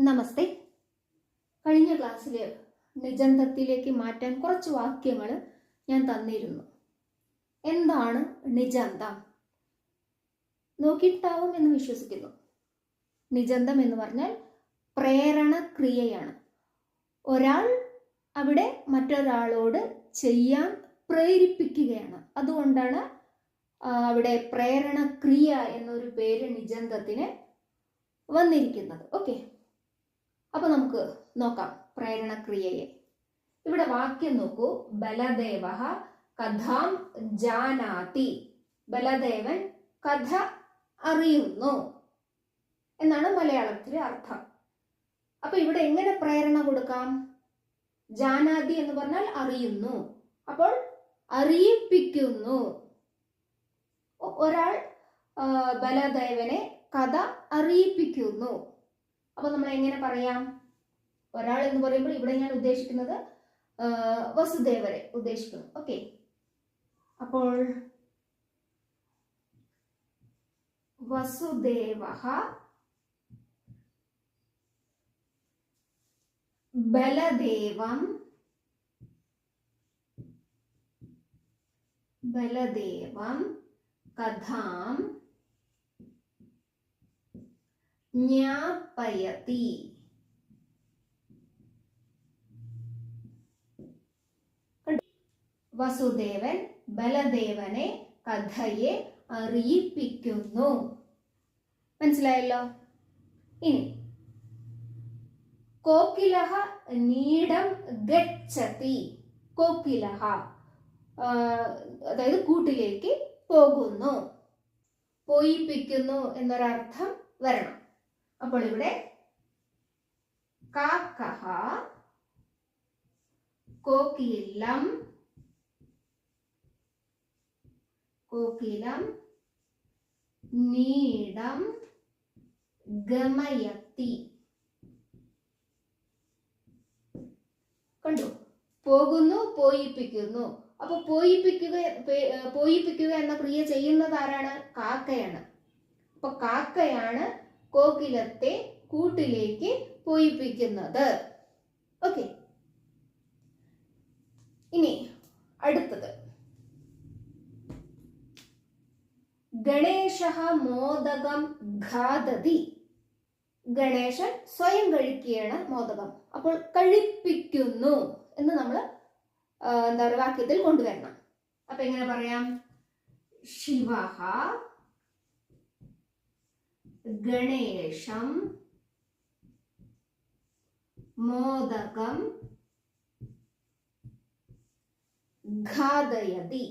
നമസ്തേ. കഴിഞ്ഞ ക്ലാസ്സിൽ നിജന്തത്തിലേക്ക് മാറ്റാൻ കുറച്ച് വാക്യങ്ങൾ ഞാൻ തന്നിരുന്നു. എന്താണ് നിജന്തം? നോക്കിയിട്ടാവും എന്ന് വിശ്വസിക്കുന്നു. നിജന്തം എന്ന് പറഞ്ഞാൽ പ്രേരണ ക്രിയയാണ്. ഒരാൾ അവിടെ മറ്റൊരാളോട് ചെയ്യാൻ പ്രേരിപ്പിക്കുകയാണ്. അതുകൊണ്ടാണ് അവിടെ പ്രേരണ ക്രിയ എന്നൊരു പേര് നിജന്തത്തിന് വന്നിരിക്കുന്നത്. ഓക്കെ, അപ്പൊ നമുക്ക് നോക്കാം പ്രേരണക്രിയയെ. ഇവിടെ വാക്യം നോക്കൂ. ബലദേവഃ കഥാം ജാനാതി. ബലദേവൻ കഥ അറിയുന്നു എന്നാണ് മലയാളത്തിലെ അർത്ഥം. അപ്പൊ ഇവിടെ എങ്ങനെ പ്രേരണ കൊടുക്കാം? ജാനാതി എന്ന് പറഞ്ഞാൽ അറിയുന്നു, അപ്പോൾ അറിയിപ്പിക്കുന്നു. ഒരാൾ ബലദേവനെ കഥ അറിയിപ്പിക്കുന്നു. അപ്പൊ നമ്മൾ എങ്ങനെ പറയാം? ഒരാൾ എന്ന് പറയുമ്പോൾ ഇവിടെ ഞാൻ ഉദ്ദേശിക്കുന്നത് വസുദേവരെ ഉദ്ദേശിക്കുന്നു. ഓക്കെ, അപ്പോൾ വസുദേവഃ ബലദേവം കഥാം ജ്ഞാപയതി. വസുദേവൻ ബലദേവനെ കഥയെ അറിയിപ്പിക്കുന്നു. മനസ്സിലായല്ലോ? ഇനി കോകിലഃ നീടം ഗച്ഛതി. കോകിലഃ അതായത് കൂട്ടിലേക്ക് പോകുന്നു, പോയിപ്പിക്കുന്നു എന്നൊരർത്ഥം വരണം. അപ്പോൾ ഇവിടെ കാക്കഃ കോകിലം നീടം ഗമയതി. കണ്ടു? പോകുന്നു, പോയിപ്പിക്കുന്നു. അപ്പൊ പോയിപ്പിക്കുക എന്ന ക്രിയ ചെയ്യുന്നത് ആരാണ്? കാക്കയാണ്. അപ്പൊ കാക്കയാണ് കോകിലത്തെ കൂട്ടിലേക്ക് പോയിപ്പിക്കുന്നത്. ഓക്കെ, ഇനി അടുത്തത്. ഗണേശഃ മോദകം ഖാദതി. ഗണേശൻ സ്വയം കഴിക്കുകയാണ് മോദകം. അപ്പോൾ കഴിപ്പിക്കുന്നു എന്ന് നമ്മൾ എന്താ പറയുക വാക്യത്തിൽ കൊണ്ടുവരണം. അപ്പൊ എങ്ങനെ പറയാം? ശിവഃ ഗണേശം മോദകം ഖാദയതി.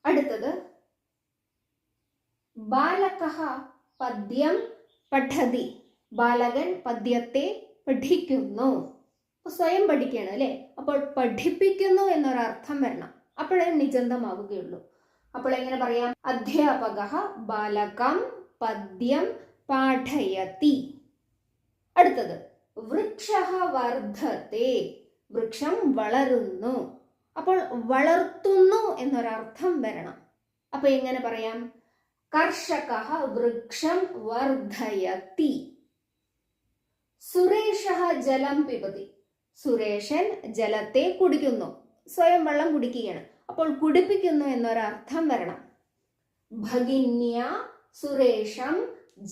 അടുത്തത് ബാലകഃ പദ്യം പഠതി. ബാലകൻ പദ്യത്തെ പഠിക്കുന്നു. സ്വയം പഠിക്കുകയാണ് അല്ലെ? അപ്പോൾ പഠിപ്പിക്കുന്നു എന്നൊരർത്ഥം വരണം. അപ്പോഴേ നിജന്തമാവുകയുള്ളൂ. അപ്പോൾ എങ്ങനെ പറയാം? അധ്യാപകഃ ബാലകം പദ്യം പാഠയതി. അടുത്തത് വൃക്ഷഃ വർദ്ധത്തെ. വൃക്ഷം വളരുന്നു. അപ്പോൾ വളർത്തുന്നു എന്നൊരർത്ഥം വരണം. അപ്പൊ എങ്ങനെ പറയാം? കർഷകഃ വൃക്ഷം വർദ്ധയതി. സുരേഷഃ ജലം പിബതി. സുരേഷൻ ജലത്തെ കുടിക്കുന്നു, സ്വയം വെള്ളം കുടിക്കുകയാണ്. അപ്പോൾ കുടിപ്പിക്കുന്നു എന്നൊരർത്ഥം വരണം. ഭഗിന്യ സുരേഷം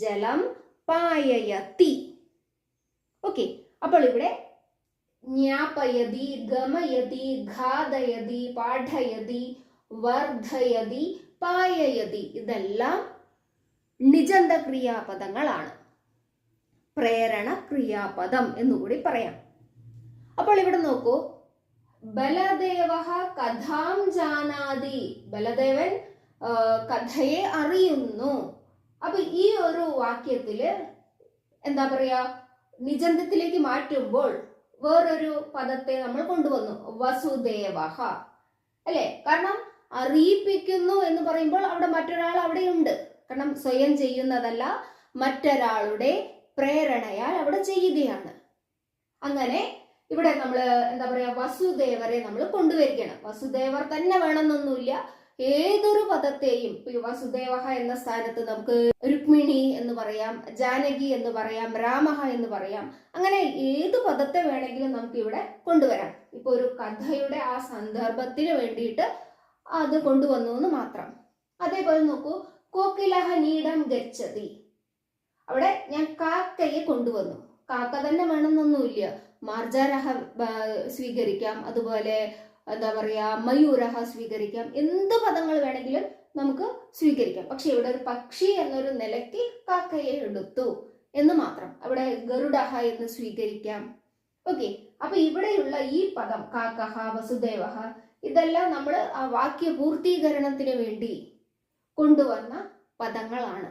ജലം പായയതി. ഓക്കെ, അപ്പോൾ ഇവിടെ ജ്ഞാപയതി, ഗമയതി, ഖാദയതി, പാഠയതി, വർദ്ധയതി, പായയതി ഇതെല്ലാം നിജന്ത ക്രിയാപദങ്ങളാണ്. പ്രേരണ ക്രിയാപദം എന്നുകൂടി പറയാം. അപ്പോൾ ഇവിടെ നോക്കൂ. ബലദേവഃ കഥാം ജാനാതി. ബലദേവൻ കഥയെ അറിയുന്നു. അപ്പൊ ഈ ഒരു വാക്യത്തില് എന്താ പറയാ, നിജന്തത്തിലേക്ക് മാറ്റുമ്പോൾ വേറൊരു പദത്തെ നമ്മൾ കൊണ്ടുവന്നു, വസുദേവഃ അല്ലെ? കാരണം അറിയിപ്പിക്കുന്നു എന്ന് പറയുമ്പോൾ അവിടെ മറ്റൊരാൾ അവിടെയുണ്ട്. കാരണം സ്വയം ചെയ്യുന്നതല്ല, മറ്റൊരാളുടെ പ്രേരണയാൽ അവിടെ ചെയ്യുകയാണ്. അങ്ങനെ ഇവിടെ നമ്മൾ എന്താ പറയാ, വസുദേവരെ നമ്മൾ കൊണ്ടുവരികയാണ്. വസുദേവർ തന്നെ വേണമെന്നൊന്നുമില്ല, ഏതൊരു പദത്തെയും വസുദേവ എന്ന സ്ഥാനത്ത് നമുക്ക് രുക്മിണി എന്ന് പറയാം, ജാനകി എന്ന് പറയാം, രാമഹ എന്ന് പറയാം. അങ്ങനെ ഏത് പദത്തെ വേണമെങ്കിലും നമുക്ക് ഇവിടെ കൊണ്ടുവരാം. ഇപ്പൊ ഒരു കഥയുടെ ആ സന്ദർഭത്തിന് വേണ്ടിയിട്ട് അത് കൊണ്ടുവന്നു എന്ന് മാത്രം. അതേപോലെ നോക്കൂ, കോക്കിലഹ നീടം ഗച്ഛതി, അവിടെ ഞാൻ കാക്കയെ കൊണ്ടുവന്നു. കാക്ക തന്നെ വേണമെന്നൊന്നുമില്ല, മാർജാരഹ സ്വീകരിക്കാം, അതുപോലെ എന്താ പറയാ മയൂരഹ സ്വീകരിക്കാം, എന്ത് പദങ്ങൾ വേണമെങ്കിലും നമുക്ക് സ്വീകരിക്കാം. പക്ഷെ ഇവിടെ ഒരു പക്ഷി എന്നൊരു നിലയ്ക്ക് കാക്കയെ എടുത്തു എന്ന് മാത്രം. അവിടെ ഗരുഡഹ എന്ന് സ്വീകരിക്കാം. ഓക്കെ, അപ്പൊ ഇവിടെയുള്ള ഈ പദം കാക്കഹ, വസുദേവഹ, ഇതെല്ലാം നമ്മൾ ആ വാക്യ പൂർത്തീകരണത്തിന് വേണ്ടി കൊണ്ടുവന്ന പദങ്ങളാണ്.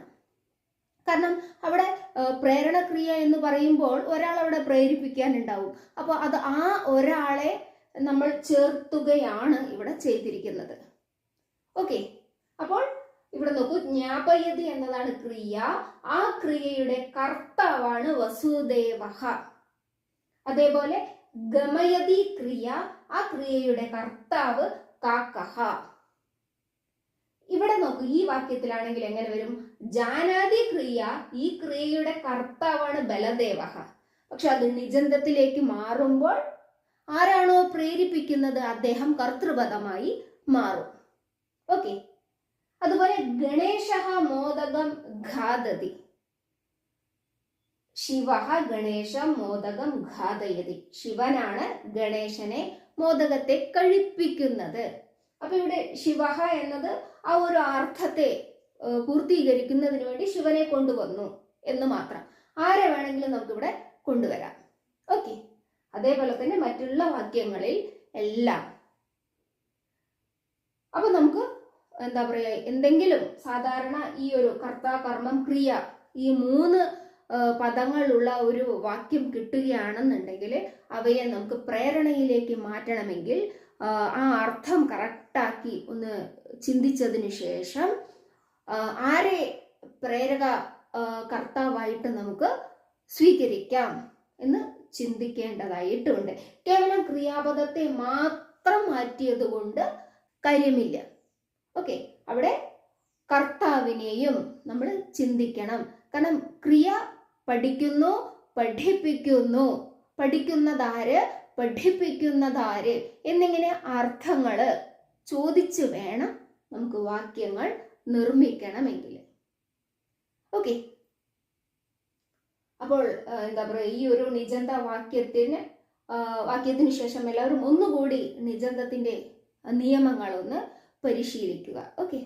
കാരണം അവിടെ പ്രേരണക്രിയ എന്ന് പറയുമ്പോൾ ഒരാൾ അവിടെ പ്രേരിപ്പിക്കാനുണ്ടാവും. അപ്പോൾ അത് ആ ഒരാളെ നമ്മൾ ചേർത്തുകയാണ് ഇവിടെ ചെയ്തിരിക്കുന്നത്. ഓക്കെ, അപ്പോൾ ഇവിടെ നോക്കൂ, ജ്ഞാപയതി എന്നതാണ് ക്രിയ. ആ ക്രിയയുടെ കർത്താവാണ് വസുദേവഹ. അതേപോലെ ഗമയതി ക്രിയ, ആ ക്രിയയുടെ കർത്താവ് കാക്കഹ. ഇവിടെ നോക്കൂ, ഈ വാക്യത്തിലാണെങ്കിൽ എങ്ങനെ വരും? ജാനാതി ക്രിയ, ഈ ക്രിയയുടെ കർത്താവാണ് ബലദേവഹ. പക്ഷെ അത് നിജന്തത്തിലേക്ക് മാറുമ്പോൾ ആരാണോ പ്രേരിപ്പിക്കുന്നത് അദ്ദേഹം കർത്തൃപദമായി മാറും. ഓക്കെ, അതുപോലെ ഗണേശ മോദകം ഘാതതി, ശിവ ഗണേശം മോദകം ഘാതയതി, ശിവനാണ് ഗണേശനെ മോദകത്തെ കഴിപ്പിക്കുന്നത്. അപ്പൊ ഇവിടെ ശിവ എന്നത് ആ ഒരു അർത്ഥത്തെ പൂർത്തീകരിക്കുന്നതിന് വേണ്ടി ശിവനെ കൊണ്ടുവന്നു എന്ന് മാത്രം. ആരെ വേണമെങ്കിലും നമുക്കിവിടെ കൊണ്ടുവരാം. ഓക്കെ, അതേപോലെ തന്നെ മറ്റുള്ള വാക്യങ്ങളിൽ എല്ലാം. അപ്പൊ നമുക്ക് എന്താ പറയാ, എന്തെങ്കിലും സാധാരണ ഈ ഒരു കർത്ത, കർമ്മം, ക്രിയ, ഈ 3 പദങ്ങളുള്ള ഒരു വാക്യം കിട്ടുകയാണെന്നുണ്ടെങ്കിൽ അവയെ നമുക്ക് പ്രേരണയിലേക്ക് മാറ്റണമെങ്കിൽ ആ അർത്ഥം കറക്റ്റാക്കി ഒന്ന് ചിന്തിച്ചതിന് ശേഷം ആരെ പ്രേരക കർത്താവായിട്ട് നമുക്ക് സ്വീകരിക്കാം എന്ന് ചിന്തിക്കേണ്ടതായിട്ടുണ്ട്. കേവലം ക്രിയാപദത്തെ മാത്രം മാറ്റിയത് കൊണ്ട് കാര്യമില്ല. ഓക്കെ, അവിടെ കർത്താവിനെയും നമ്മൾ ചിന്തിക്കണം. കാരണം ക്രിയ പഠിക്കുന്നു, പഠിപ്പിക്കുന്നു, പഠിക്കുന്നതാര്, പഠിപ്പിക്കുന്നതാര് എന്നിങ്ങനെ അർത്ഥങ്ങള് ചോദിച്ചു വേണം നമുക്ക് വാക്യങ്ങൾ നിർമ്മിക്കണമെങ്കിൽ. ഓക്കെ, അപ്പോൾ എന്താ പറയുക, ഈ ഒരു നിജന്ത വാക്യത്തിന് ശേഷം എല്ലാവരും ഒന്നുകൂടി നിജന്തത്തിന്റെ നിയമങ്ങളൊന്ന് പരിശീലിക്കുക. ഓക്കെ.